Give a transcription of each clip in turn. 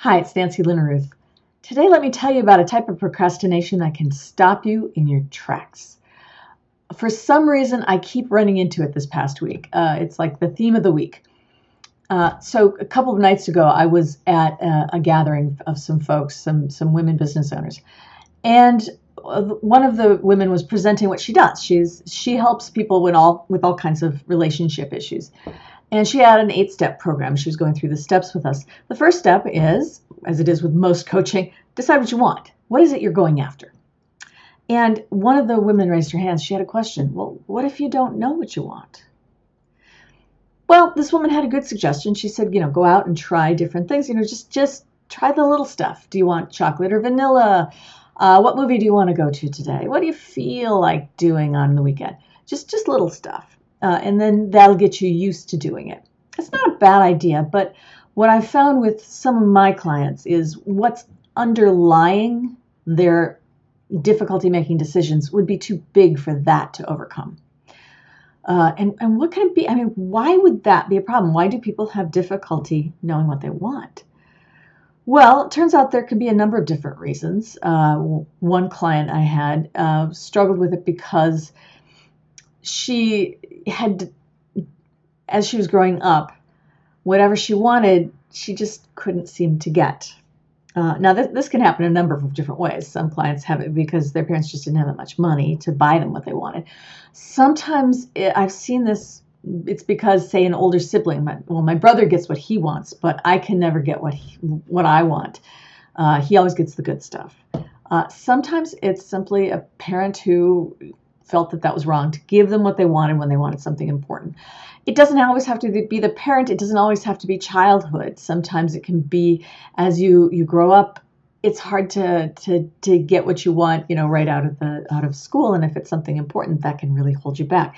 Hi, it's Nancy Linneruth. Today, let me tell you about a type of procrastination that can stop you in your tracks. For some reason, I keep running into it this past week. It's like the theme of the week. So a couple of nights ago, I was at a gathering of some folks, some women business owners, and one of the women was presenting what she does. She helps people with all kinds of relationship issues. And she had an 8-step program. She was going through the steps with us. The first step is, as it is with most coaching, decide what you want. What is it you're going after? And one of the women raised her hand. She had a question. Well, what if you don't know what you want? Well, this woman had a good suggestion. She said, go out and try different things. Just try the little stuff. Do you want chocolate or vanilla? What movie do you want to go to today? What do you feel like doing on the weekend? Just little stuff. And then that'll get you used to doing it. It's not a bad idea, but what I found with some of my clients is what's underlying their difficulty making decisions would be too big for that to overcome. And what can it be? I mean, why would that be a problem? Why do people have difficulty knowing what they want? Well, it turns out there could be a number of different reasons. One client I had struggled with it because she had, as she was growing up, whatever she wanted, she just couldn't seem to get. Now, this can happen in a number of different ways. Some clients have it because their parents just didn't have that much money to buy them what they wanted. Sometimes I've seen this, it's because, say, an older sibling, my brother gets what he wants, but I can never get what I want. He always gets the good stuff. Sometimes it's simply a parent who felt that was wrong to give them what they wanted when they wanted something important. It doesn't always have to be the parent. It doesn't always have to be childhood. Sometimes it can be as you grow up. It's hard to get what you want, right out of school. And if it's something important, that can really hold you back.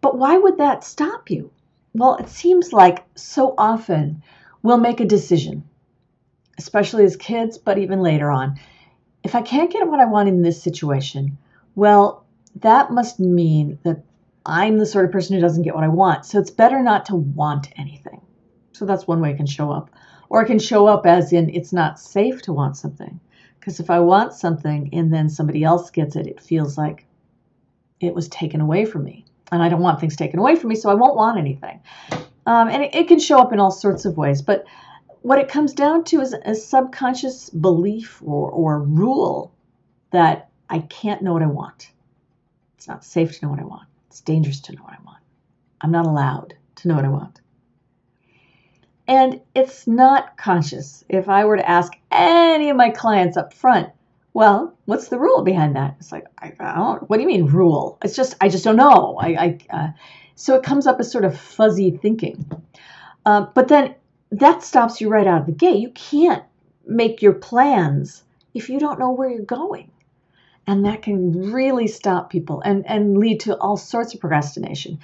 But why would that stop you? Well, it seems like so often we'll make a decision, especially as kids, but even later on. If I can't get what I want in this situation, well, that must mean that I'm the sort of person who doesn't get what I want. So it's better not to want anything. So that's one way it can show up. Or it can show up as in it's not safe to want something. Because if I want something and then somebody else gets it, it feels like it was taken away from me. And I don't want things taken away from me, so I won't want anything. And it can show up in all sorts of ways. But what it comes down to is a subconscious belief or rule that I can't know what I want. It's not safe to know what I want. It's dangerous to know what I want. I'm not allowed to know what I want. And it's not conscious. If I were to ask any of my clients up front, well, what's the rule behind that? It's like, I don't, what do you mean rule? It's just, I just don't know. So it comes up as sort of fuzzy thinking. But then that stops you right out of the gate. You can't make your plans if you don't know where you're going. And that can really stop people and lead to all sorts of procrastination.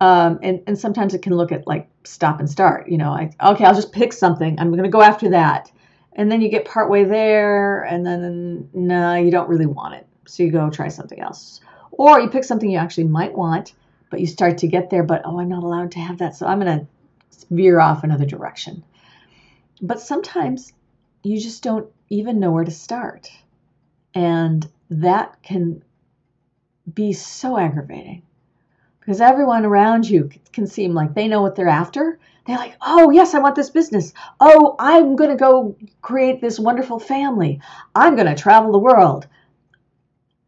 And sometimes it can look at like stop and start. Okay, I'll just pick something. I'm going to go after that. And then you get partway there and then, no, you don't really want it. So you go try something else. Or you pick something you actually might want, but you start to get there, but, I'm not allowed to have that. So I'm going to veer off another direction. But sometimes you just don't even know where to start. And that can be so aggravating because everyone around you can seem like they know what they're after. They're like, oh, yes, I want this business. Oh, I'm going to go create this wonderful family. I'm going to travel the world.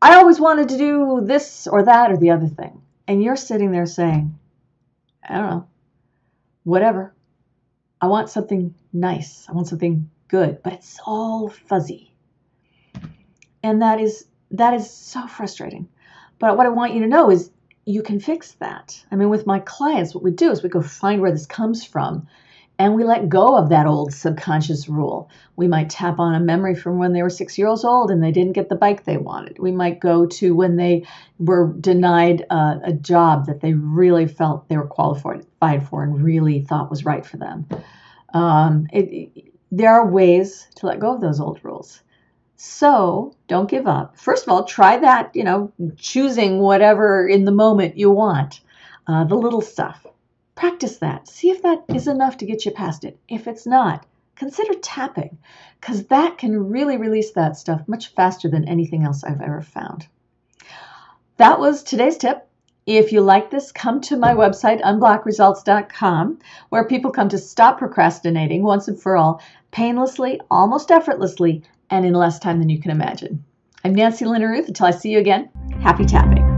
I always wanted to do this or that or the other thing. And you're sitting there saying, I don't know, whatever. I want something nice. I want something good, but it's all fuzzy. And that is so frustrating. But what I want you to know is you can fix that. I mean, with my clients, what we do is we go find where this comes from and we let go of that old subconscious rule. We might tap on a memory from when they were 6 years old and they didn't get the bike they wanted. We might go to when they were denied a job that they really felt they were qualified for and really thought was right for them. There are ways to let go of those old rules. So don't give up. First of all, try that, choosing whatever in the moment you want, the little stuff. Practice that. See if that is enough to get you past it. If it's not, consider tapping, because that can really release that stuff much faster than anything else I've ever found. That was today's tip. If you like this, come to my website, unblockresults.com, where people come to stop procrastinating once and for all, painlessly, almost effortlessly, and in less time than you can imagine. I'm Nancy Lynn Ruth. Until I see you again, happy tapping.